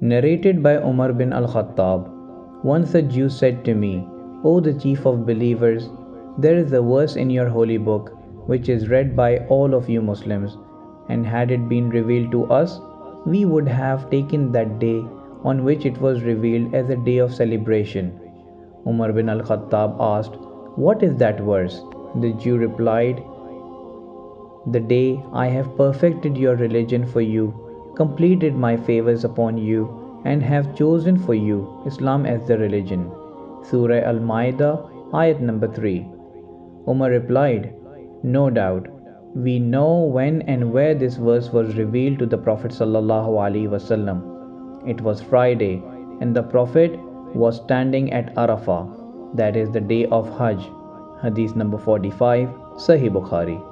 Narrated by Umar bin al-Khattab. Once a Jew said to me, O the chief of believers, there is a verse in your holy book which is read by all of you Muslims, and had it been revealed to us, we would have taken that day on which it was revealed as a day of celebration. Umar bin al-Khattab asked, What is that verse? The Jew replied, The day I have perfected your religion for you, completed my favors upon you, and have chosen for you Islam as the religion. Surah Al-Ma'idah, ayat number 3. Umar replied, No doubt, we know when and where this verse was revealed to the Prophet ﷺ. It was Friday, and the Prophet was standing at Arafah, that is the day of Hajj. Hadith number 45, Sahih Bukhari.